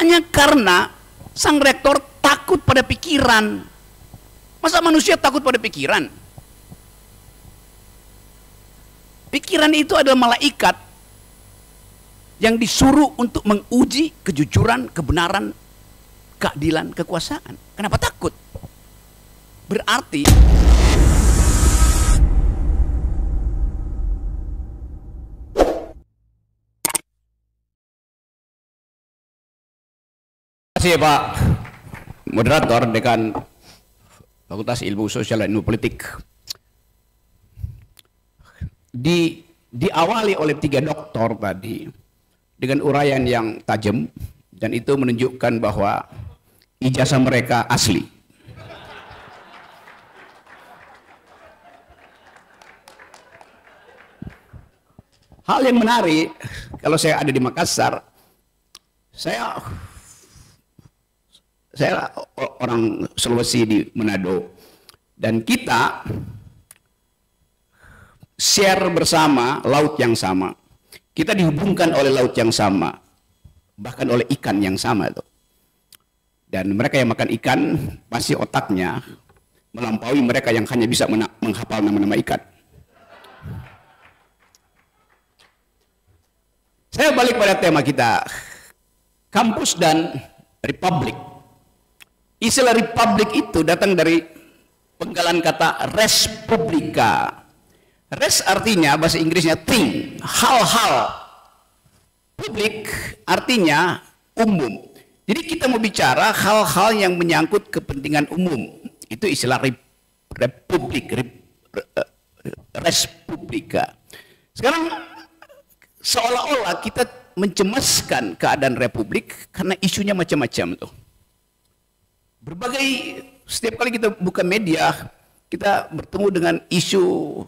hanya karena sang rektor takut pada pikiran. Masa manusia takut pada pikiran? Pikiran itu adalah malaikat yang disuruh untuk menguji kejujuran, kebenaran, keadilan, kekuasaan. Kenapa takut? Berarti terima kasih Pak Moderator, Dekan Fakultas Ilmu Sosial dan Ilmu Politik. Diawali oleh 3 doktor tadi dengan uraian yang tajam, dan itu menunjukkan bahwa ijazah mereka asli. Hal yang menarik, kalau saya ada di Makassar, saya orang Sulawesi di Manado, dan kita share bersama laut yang sama. Kita dihubungkan oleh laut yang sama, bahkan oleh ikan yang sama itu. Dan mereka yang makan ikan pasti otaknya melampaui mereka yang hanya bisa menghafal nama-nama ikan. Saya balik pada tema kita, kampus dan republik. Istilah republik itu datang dari penggalan kata res publica. Res artinya bahasa Inggrisnya thing, hal-hal. Publik artinya umum. Jadi kita mau bicara hal-hal yang menyangkut kepentingan umum. Itu istilah republik, res publica. Sekarang seolah-olah kita mencemaskan keadaan republik karena isunya macam-macam tuh. Setiap kali kita buka media, kita bertemu dengan isu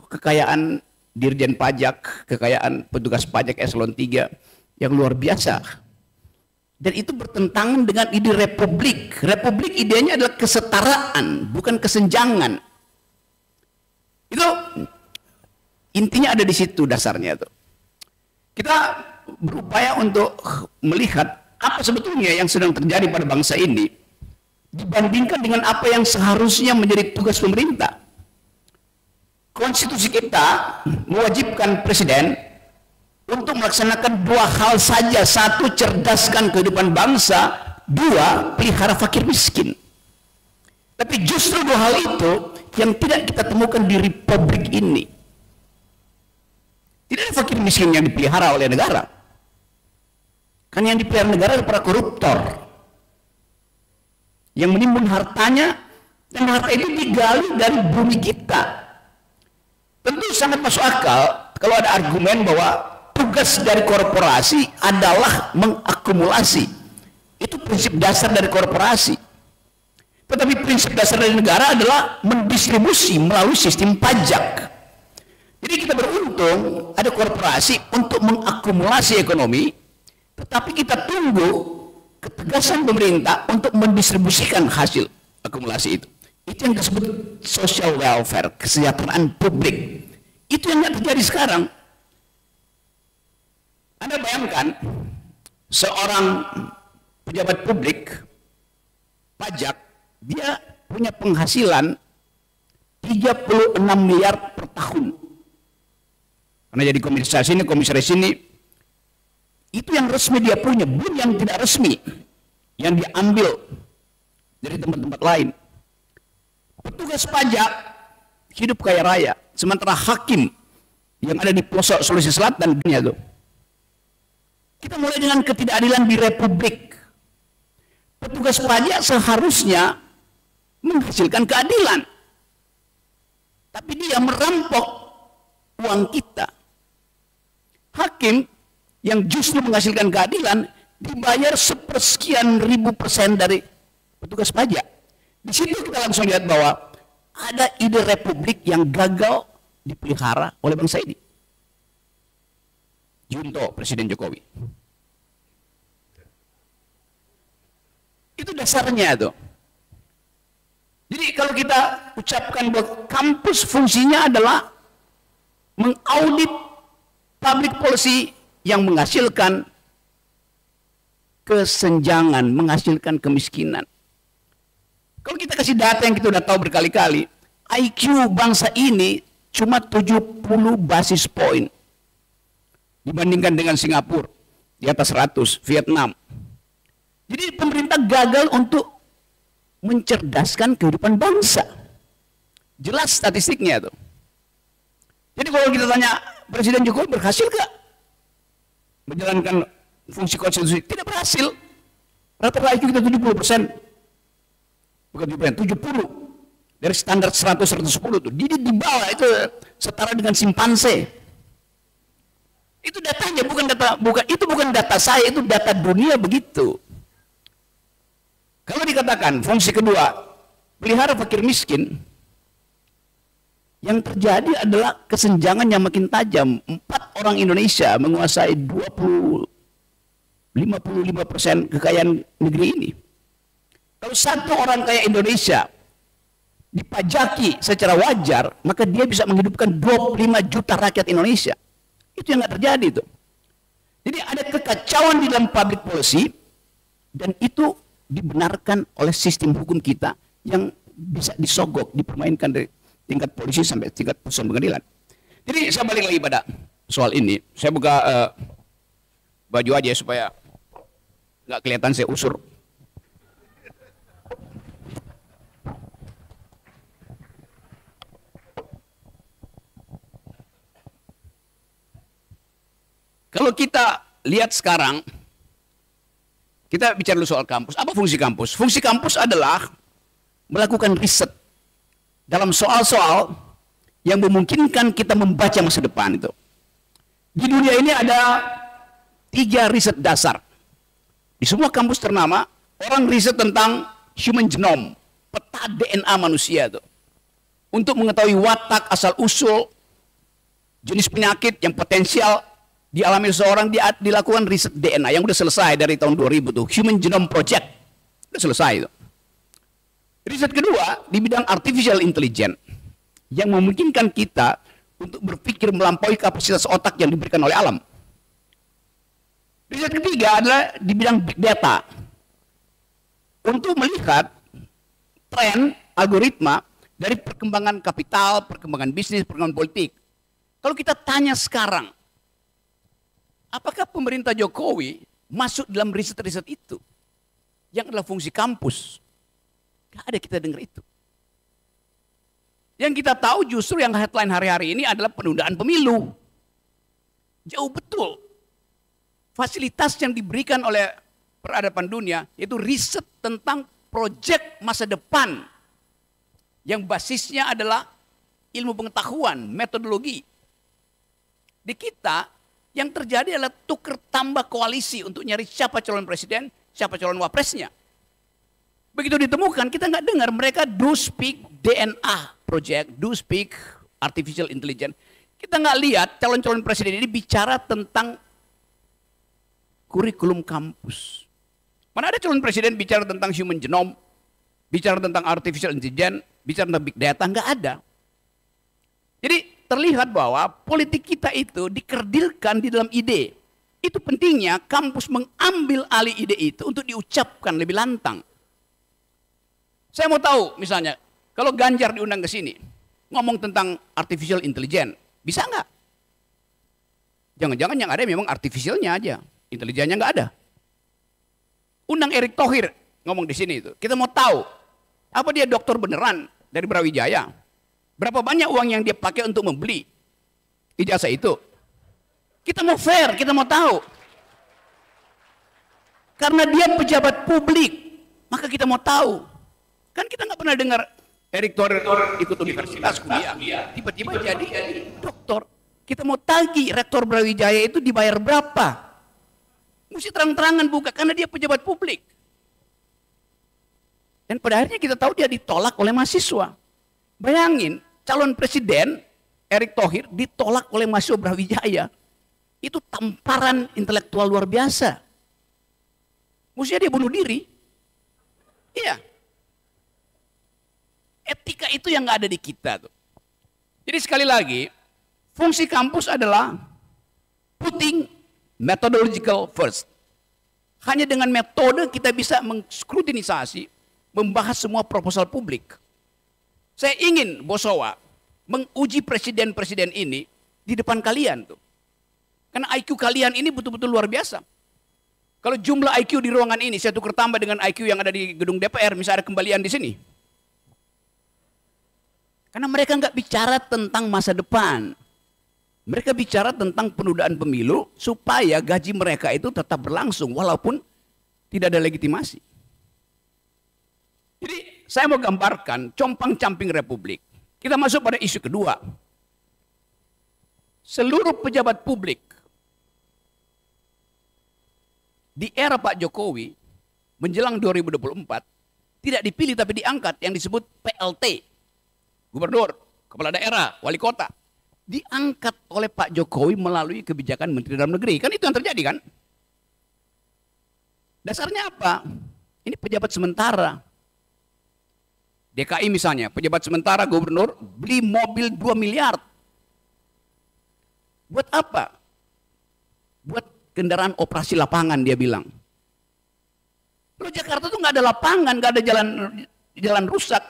kekayaan Dirjen Pajak, kekayaan petugas pajak eselon 3 yang luar biasa. Dan itu bertentangan dengan ide republik. Republik idenya adalah kesetaraan, bukan kesenjangan. Itu intinya ada di situ dasarnya tuh. Kita berupaya untuk melihat apa sebetulnya yang sedang terjadi pada bangsa ini dibandingkan dengan apa yang seharusnya menjadi tugas pemerintah. Konstitusi kita mewajibkan presiden untuk melaksanakan 2 hal saja. 1, cerdaskan kehidupan bangsa. 2, pelihara fakir miskin. Tapi justru 2 hal itu yang tidak kita temukan di republik ini. Tidak ada fakir miskin yang dipelihara oleh negara. Kan yang dipelihara negara adalah para koruptor yang menimbun hartanya, dan harta itu digali dari bumi kita. Tentu sangat masuk akal kalau ada argumen bahwa tugas dari korporasi adalah mengakumulasi. Itu prinsip dasar dari korporasi. Tetapi prinsip dasar dari negara adalah mendistribusi melalui sistem pajak. Jadi kita beruntung ada korporasi untuk mengakumulasi ekonomi, tetapi kita tunggu ketegasan pemerintah untuk mendistribusikan hasil akumulasi itu. Itu yang disebut social welfare, kesejahteraan publik. Itu yang tidak terjadi sekarang. Anda bayangkan seorang pejabat publik pajak, dia punya penghasilan 36 miliar per tahun. Karena jadi komisaris ini, itu yang resmi dia punya, belum yang tidak resmi, yang diambil dari tempat-tempat lain. Petugas pajak hidup kaya raya, sementara hakim yang ada di pelosok Sulawesi Selatan dunia itu. Kita mulai dengan ketidakadilan di republik. Petugas pajak seharusnya menghasilkan keadilan, tapi dia merampok uang kita. Hakim yang justru menghasilkan keadilan dibayar sepersekian ribu% dari petugas pajak. Di situ kita langsung lihat bahwa ada ide republik yang gagal dipelihara oleh bangsa ini. Junto Presiden Jokowi. Itu dasarnya tuh. Jadi kalau kita ucapkan bahwa kampus fungsinya adalah mengaudit public policy yang menghasilkan kesenjangan, menghasilkan kemiskinan. Kalau kita kasih data yang kita udah tahu berkali-kali, IQ bangsa ini cuma 70 basis point dibandingkan dengan Singapura di atas 100, Vietnam. Jadi pemerintah gagal untuk mencerdaskan kehidupan bangsa. Jelas statistiknya tuh. Jadi kalau kita tanya Presiden Jokowi berhasil gak menjalankan fungsi konstitusi? Tidak berhasil. Rata-rata IQ kita 70%. Bukan 70%, dari standar 100-110 tuh. Jadi di bawah itu setara dengan simpanse. Itu datanya, itu bukan data saya, itu data dunia begitu. Kalau dikatakan fungsi kedua, pelihara fakir miskin, yang terjadi adalah kesenjangan yang makin tajam. 4 orang Indonesia menguasai 55% kekayaan negeri ini. Kalau 1 orang kaya Indonesia dipajaki secara wajar, maka dia bisa menghidupkan 25 juta rakyat Indonesia. Itu yang nggak terjadi itu. Jadi ada kekacauan di dalam public policy, dan itu dibenarkan oleh sistem hukum kita yang bisa disogok, dipermainkan dari tingkat polisi sampai tingkat putusan pengadilan. Jadi saya balik lagi pada soal ini. Saya buka baju aja supaya nggak kelihatan saya usur. Kalau kita lihat sekarang, kita bicara dulu soal kampus. Apa fungsi kampus? Fungsi kampus adalah melakukan riset dalam soal-soal yang memungkinkan kita membaca masa depan itu. Di dunia ini ada 3 riset dasar. Di semua kampus ternama, orang riset tentang human genome, peta DNA manusia itu. Untuk mengetahui watak, asal-usul, jenis penyakit yang potensial dialami seseorang, dilakukan riset DNA yang udah selesai dari tahun 2000 tuh, Human Genome Project. Udah selesai itu. Riset kedua di bidang artificial intelligence yang memungkinkan kita untuk berpikir melampaui kapasitas otak yang diberikan oleh alam. Riset ketiga adalah di bidang big data untuk melihat tren algoritma dari perkembangan kapital, perkembangan bisnis, perkembangan politik. Kalau kita tanya sekarang, apakah pemerintah Jokowi masuk dalam riset-riset itu? Yang adalah fungsi kampus. Gak ada kita dengar itu. Yang kita tahu justru yang headline hari-hari ini adalah penundaan pemilu. Jauh betul. Fasilitas yang diberikan oleh peradaban dunia, yaitu riset tentang proyek masa depan. Yang basisnya adalah ilmu pengetahuan, metodologi. Di kita, yang terjadi adalah tuker tambah koalisi untuk nyari siapa calon presiden, siapa calon wapresnya. Begitu ditemukan, kita nggak dengar mereka do speak DNA project, do speak artificial intelligence. Kita nggak lihat calon-calon presiden ini bicara tentang kurikulum kampus. Mana ada calon presiden bicara tentang human genome, bicara tentang artificial intelligence, bicara tentang big data, nggak ada. Jadi terlihat bahwa politik kita itu dikerdilkan di dalam ide. Itu pentingnya kampus mengambil alih ide itu untuk diucapkan lebih lantang. Saya mau tahu misalnya, kalau Ganjar diundang ke sini, ngomong tentang artificial intelligence, bisa nggak? Jangan-jangan yang ada memang artificialnya aja, intelijennya nggak ada. Undang Erick Thohir ngomong di sini itu, kita mau tahu, apa dia dokter beneran dari Brawijaya? Berapa banyak uang yang dia pakai untuk membeli ijazah itu? Kita mau fair, kita mau tahu. Karena dia pejabat publik, maka kita mau tahu. Kan kita nggak pernah dengar Erick Thohir ikut universitas kuliah, tiba-tiba jadi dokter. Kita mau tagih rektor Brawijaya itu dibayar berapa? Mesti terang-terangan buka, karena dia pejabat publik. Dan pada akhirnya kita tahu dia ditolak oleh mahasiswa. Bayangin, calon presiden Erick Thohir ditolak oleh mahasiswa Brawijaya. Itu tamparan intelektual luar biasa. Mestinya dia bunuh diri. Iya. Etika itu yang nggak ada di kita tuh. Jadi sekali lagi, fungsi kampus adalah putting methodological first. Hanya dengan metode kita bisa mengskrutinasi, membahas semua proposal publik. Saya ingin Bosowa menguji presiden-presiden ini di depan kalian tuh. Karena IQ kalian ini betul-betul luar biasa. Kalau jumlah IQ di ruangan ini saya tukar tambah dengan IQ yang ada di gedung DPR, misalnya ada kembalian di sini. Karena mereka nggak bicara tentang masa depan. Mereka bicara tentang penundaan pemilu supaya gaji mereka itu tetap berlangsung walaupun tidak ada legitimasi. Jadi saya mau gambarkan compang-camping Republik. Kita masuk pada isu kedua. Seluruh pejabat publik di era Pak Jokowi menjelang 2024 tidak dipilih tapi diangkat yang disebut PLT. Gubernur, kepala daerah, wali kota. Diangkat oleh Pak Jokowi melalui kebijakan Menteri Dalam Negeri. Kan itu yang terjadi kan? Dasarnya apa? Ini pejabat sementara. DKI misalnya, pejabat sementara gubernur beli mobil 2 miliar. Buat apa? Buat kendaraan operasi lapangan dia bilang. Loh Jakarta tuh nggak ada lapangan, nggak ada jalan rusak.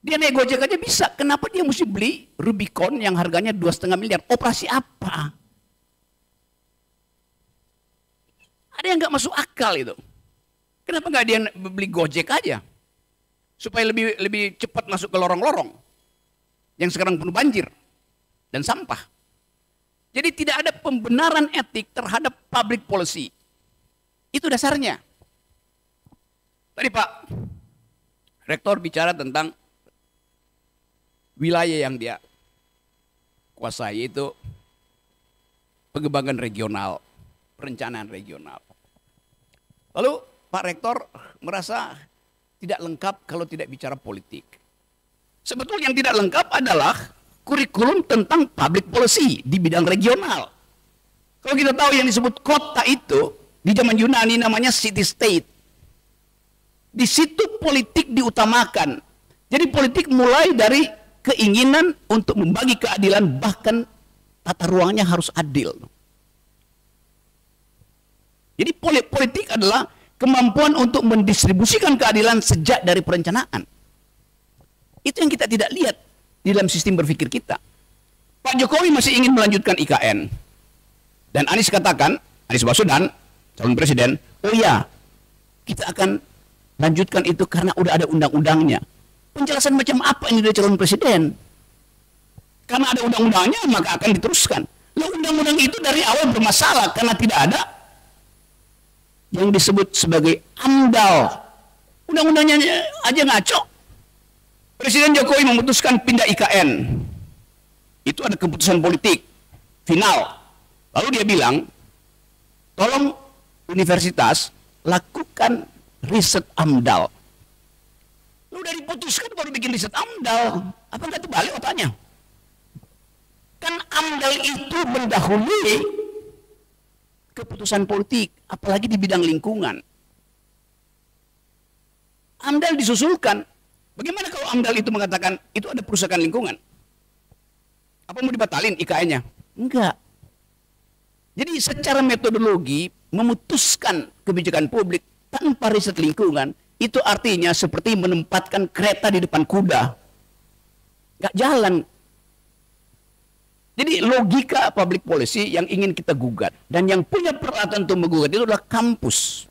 Dia naik Gojek aja bisa. Kenapa dia mesti beli Rubicon yang harganya 2,5 miliar? Operasi apa? Ada yang nggak masuk akal itu. Kenapa nggak dia beli Gojek aja? Supaya lebih cepat masuk ke lorong-lorong yang sekarang penuh banjir dan sampah. Jadi tidak ada pembenaran etik terhadap public policy. Itu dasarnya. Tadi Pak Rektor bicara tentang wilayah yang dia kuasai, itu pengembangan regional, perencanaan regional. Lalu Pak Rektor merasa tidak lengkap kalau tidak bicara politik. Sebetulnya yang tidak lengkap adalah kurikulum tentang public policy di bidang regional. Kalau kita tahu yang disebut kota itu di zaman Yunani namanya city state. Di situ politik diutamakan. Jadi politik mulai dari keinginan untuk membagi keadilan, bahkan tata ruangnya harus adil. Jadi politik adalah kemampuan untuk mendistribusikan keadilan sejak dari perencanaan. Itu yang kita tidak lihat di dalam sistem berpikir kita. Pak Jokowi masih ingin melanjutkan IKN. Dan Anies katakan, Anies Baswedan, calon presiden, oh ya, kita akan lanjutkan itu karena udah ada undang-undangnya. Penjelasan macam apa ini dari calon presiden? Karena ada undang-undangnya maka akan diteruskan. Lalu undang-undang itu dari awal bermasalah karena tidak ada yang disebut sebagai AMDAL. Undang-undangnya aja ngaco. Presiden Jokowi memutuskan pindah IKN. Itu ada keputusan politik final. Lalu dia bilang, tolong universitas lakukan riset AMDAL. Udah diputuskan baru bikin riset AMDAL. Apa nggak terbalik otaknya? Kan AMDAL itu mendahului keputusan politik, apalagi di bidang lingkungan. AMDAL disusulkan. Bagaimana kalau AMDAL itu mengatakan itu ada perusahaan lingkungan? Apa mau dibatalin IKN-nya? Enggak. Jadi secara metodologi memutuskan kebijakan publik tanpa riset lingkungan, itu artinya seperti menempatkan kereta di depan kuda. Nggak jalan. Jadi logika public policy yang ingin kita gugat. Dan yang punya peralatan untuk menggugat itu adalah kampus.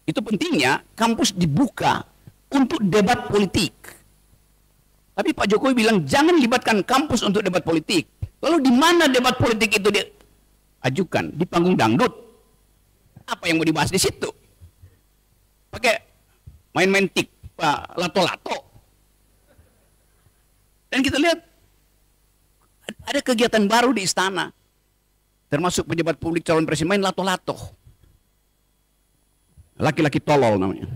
Itu pentingnya kampus dibuka untuk debat politik. Tapi Pak Jokowi bilang jangan libatkan kampus untuk debat politik. Lalu di mana debat politik itu diajukan? Di panggung dangdut. Apa yang mau dibahas di situ? Pakai main-main tik, lato-lato. Dan kita lihat ada kegiatan baru di istana. Termasuk pejabat publik calon presiden main lato-lato. Laki-laki tolol namanya.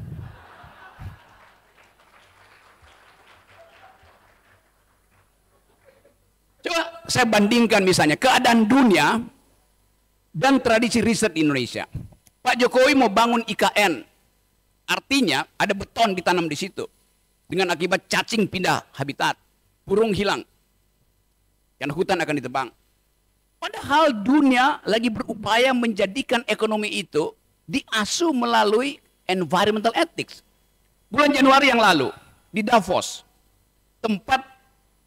Coba saya bandingkan misalnya keadaan dunia dan tradisi riset di Indonesia. Pak Jokowi mau bangun IKN. Artinya ada beton ditanam di situ. Dengan akibat cacing pindah habitat. Burung hilang. Karena hutan akan ditebang. Padahal dunia lagi berupaya menjadikan ekonomi itu diasuh melalui environmental ethics. Bulan Januari yang lalu di Davos, tempat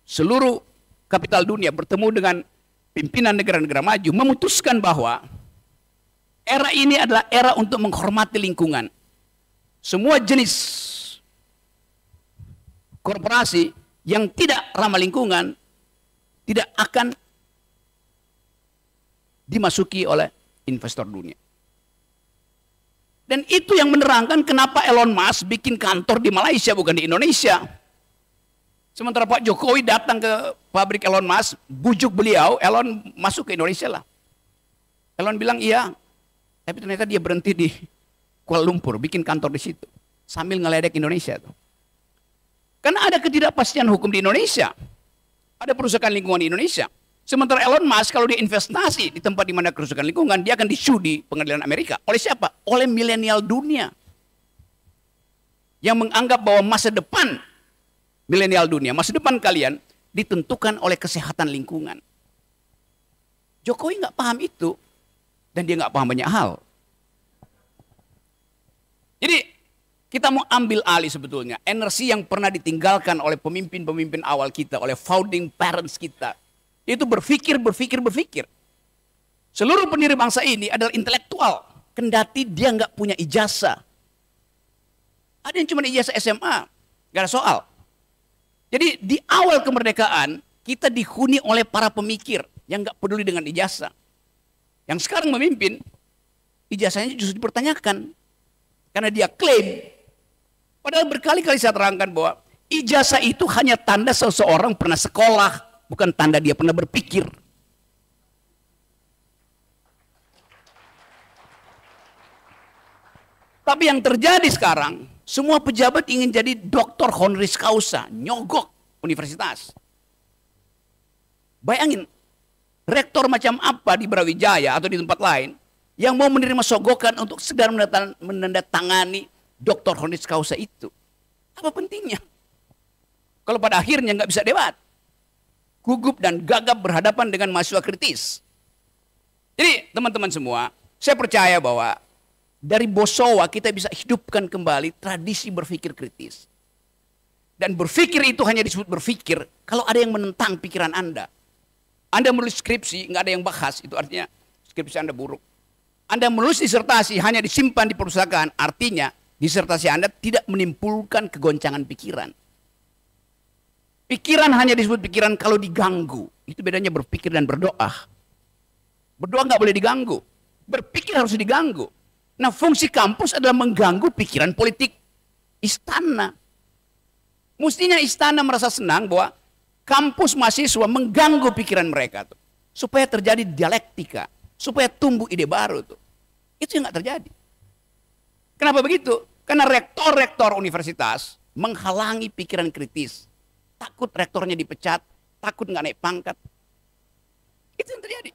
seluruh kapital dunia bertemu dengan pimpinan negara-negara maju, memutuskan bahwa era ini adalah era untuk menghormati lingkungan. Semua jenis korporasi yang tidak ramah lingkungan tidak akan dimasuki oleh investor dunia. Dan itu yang menerangkan kenapa Elon Musk bikin kantor di Malaysia bukan di Indonesia. Sementara Pak Jokowi datang ke pabrik Elon Musk, bujuk beliau, Elon masuk ke Indonesia lah. Elon bilang iya, tapi ternyata dia berhenti di Kuala Lumpur, bikin kantor di situ, sambil ngeledek Indonesia tuh. Karena ada ketidakpastian hukum di Indonesia, ada perusahaan lingkungan di Indonesia. Sementara Elon Musk kalau dia investasi di tempat di mana kerusakan lingkungan, dia akan disu di pengadilan Amerika. Oleh siapa? Oleh milenial dunia. Yang menganggap bahwa masa depan milenial dunia, masa depan kalian ditentukan oleh kesehatan lingkungan. Jokowi nggak paham itu. Dan dia nggak paham banyak hal. Jadi kita mau ambil alih sebetulnya energi yang pernah ditinggalkan oleh pemimpin-pemimpin awal kita, oleh founding parents kita. Itu berpikir. Seluruh pendiri bangsa ini adalah intelektual, kendati dia nggak punya ijazah. Ada yang cuma ijazah SMA, nggak ada soal. Jadi di awal kemerdekaan kita dihuni oleh para pemikir yang nggak peduli dengan ijazah. Yang sekarang memimpin, ijazahnya justru dipertanyakan karena dia klaim. Padahal berkali-kali saya terangkan bahwa ijazah itu hanya tanda seseorang pernah sekolah, bukan tanda dia pernah berpikir. Tapi yang terjadi sekarang, semua pejabat ingin jadi doktor honoris causa, nyogok universitas. Bayangin, rektor macam apa di Brawijaya atau di tempat lain yang mau menerima sogokan untuk sekedar menandatangani doktor honoris causa itu. Apa pentingnya? Kalau pada akhirnya nggak bisa debat, gugup dan gagap berhadapan dengan mahasiswa kritis. Jadi teman-teman semua, saya percaya bahwa dari Bosowa kita bisa hidupkan kembali tradisi berpikir kritis. Dan berpikir itu hanya disebut berpikir kalau ada yang menentang pikiran Anda. Anda menulis skripsi, nggak ada yang bahas, itu artinya skripsi Anda buruk. Anda menulis disertasi hanya disimpan di perpustakaan, artinya disertasi Anda tidak menimbulkan kegoncangan pikiran. Pikiran hanya disebut pikiran kalau diganggu. Itu bedanya berpikir dan berdoa. Berdoa nggak boleh diganggu. Berpikir harus diganggu. Nah, fungsi kampus adalah mengganggu pikiran politik istana. Mestinya istana merasa senang bahwa kampus mahasiswa mengganggu pikiran mereka tuh, supaya terjadi dialektika, supaya tumbuh ide baru tuh. Itu yang nggak terjadi. Kenapa begitu? Karena rektor-rektor universitas menghalangi pikiran kritis. Takut rektornya dipecat, takut nggak naik pangkat. Itu yang terjadi.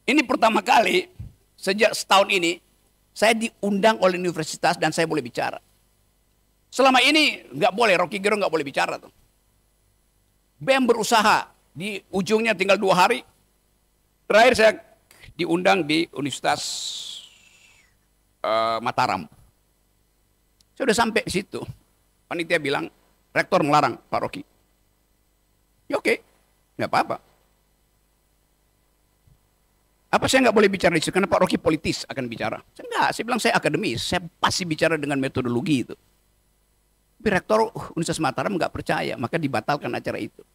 Ini pertama kali sejak setahun ini saya diundang oleh universitas dan saya boleh bicara. Selama ini nggak boleh, Rocky Gerung nggak boleh bicara tuh. BEM berusaha, di ujungnya tinggal 2 hari. Terakhir saya diundang di Universitas Mataram. Saya udah sampai di situ. Panitia bilang, rektor melarang Pak Rocky. Ya oke, nggak apa-apa. Apa saya nggak boleh bicara di situ? Karena Pak Rocky politis akan bicara. Saya bilang saya akademis, saya pasti bicara dengan metodologi itu. Tapi rektor Universitas Mataram nggak percaya, maka dibatalkan acara itu.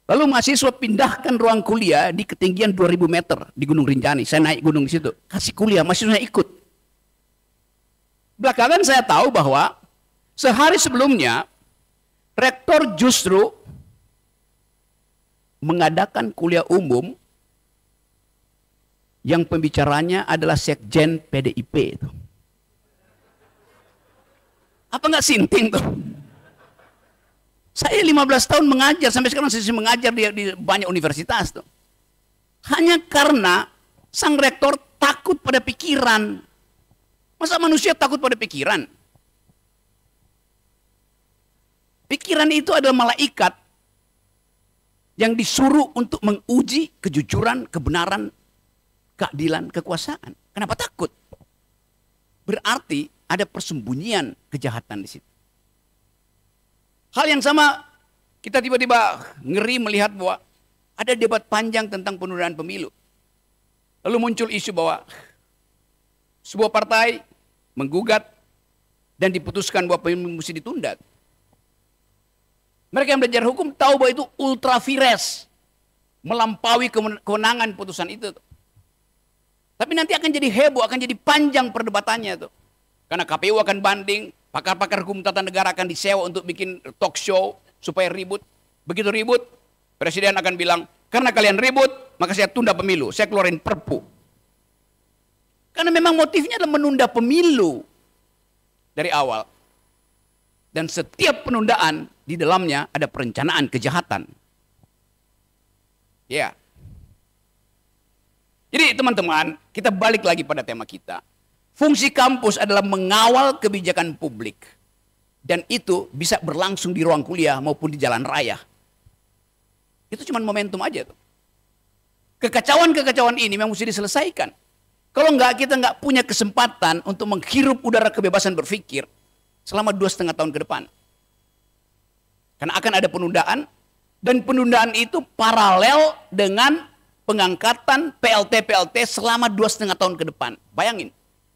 Lalu mahasiswa pindahkan ruang kuliah di ketinggian 2000 meter di Gunung Rinjani. Saya naik gunung di situ, kasih kuliah, mahasiswanya ikut. Belakangan saya tahu bahwa sehari sebelumnya rektor justru mengadakan kuliah umum yang pembicaranya adalah sekjen PDIP itu. Apa nggak sinting tuh? Saya 15 tahun mengajar, sampai sekarang saya mengajar di banyak universitas tuh. Hanya karena sang rektor takut pada pikiran. Masa manusia takut pada pikiran? Pikiran itu adalah malaikat yang disuruh untuk menguji kejujuran, kebenaran, keadilan, kekuasaan. Kenapa takut? Berarti ada persembunyian kejahatan di situ. Hal yang sama, kita tiba-tiba ngeri melihat bahwa ada debat panjang tentang penundaan pemilu. Lalu muncul isu bahwa sebuah partai menggugat dan diputuskan bahwa pemilu mesti ditunda. Mereka yang belajar hukum tahu bahwa itu ultra vires, melampaui kewenangan putusan itu. Tapi nanti akan jadi heboh, akan jadi panjang perdebatannya tuh. Karena KPU akan banding, pakar-pakar hukum tata negara akan disewa untuk bikin talk show supaya ribut. Begitu ribut, presiden akan bilang, karena kalian ribut, maka saya tunda pemilu, saya keluarin perpu. Karena memang motifnya adalah menunda pemilu dari awal. Dan setiap penundaan di dalamnya ada perencanaan kejahatan. Ya. Jadi teman-teman, kita balik lagi pada tema kita. Fungsi kampus adalah mengawal kebijakan publik. Dan itu bisa berlangsung di ruang kuliah maupun di jalan raya. Itu cuma momentum aja tuh. Kekacauan-kekacauan ini memang mesti diselesaikan. Kalau enggak, kita enggak punya kesempatan untuk menghirup udara kebebasan berpikir selama 2,5 tahun ke depan. Karena akan ada penundaan, dan penundaan itu paralel dengan pengangkatan PLT-PLT selama 2,5 tahun ke depan. Bayangin,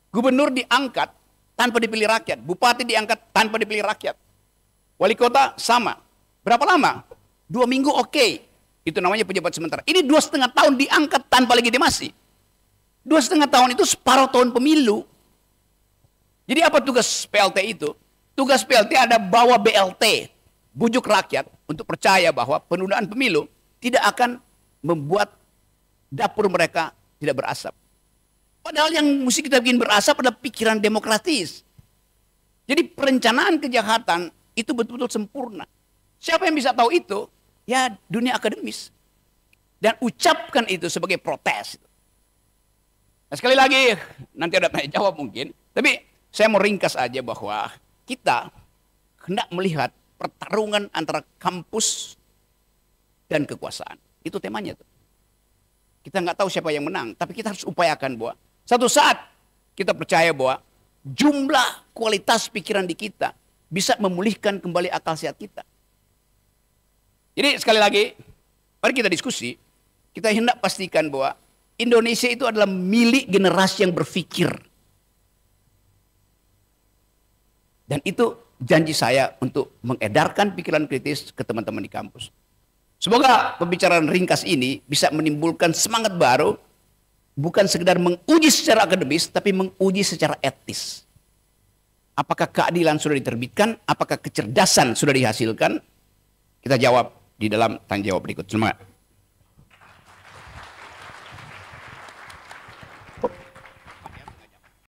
gubernur diangkat tanpa dipilih rakyat, bupati diangkat tanpa dipilih rakyat, wali kota sama. Berapa lama? 2 minggu oke. Itu namanya pejabat sementara. Ini 2,5 tahun diangkat tanpa legitimasi. 2,5 tahun itu separuh tahun pemilu. Jadi apa tugas PLT itu? Tugas PLT ada bawa BLT, bujuk rakyat untuk percaya bahwa penundaan pemilu tidak akan membuat dapur mereka tidak berasap. Padahal yang mesti kita bikin berasap adalah pikiran demokratis. Jadi perencanaan kejahatan itu betul-betul sempurna. Siapa yang bisa tahu itu? Ya dunia akademis. Dan ucapkan itu sebagai protes. Nah, sekali lagi, nanti ada tanya jawab mungkin. Tapi saya mau ringkas aja bahwa kita hendak melihat pertarungan antara kampus dan kekuasaan. Itu temanya tuh. Kita nggak tahu siapa yang menang, tapi kita harus upayakan bahwa satu saat kita percaya bahwa jumlah kualitas pikiran di kita bisa memulihkan kembali akal sehat kita. Jadi sekali lagi, mari kita diskusi, kita hendak pastikan bahwa Indonesia itu adalah milik generasi yang berpikir. Dan itu janji saya untuk mengedarkan pikiran kritis ke teman-teman di kampus. Semoga pembicaraan ringkas ini bisa menimbulkan semangat baru, bukan sekedar menguji secara akademis, tapi menguji secara etis. Apakah keadilan sudah diterbitkan? Apakah kecerdasan sudah dihasilkan? Kita jawab di dalam tanya jawab berikut. Semangat.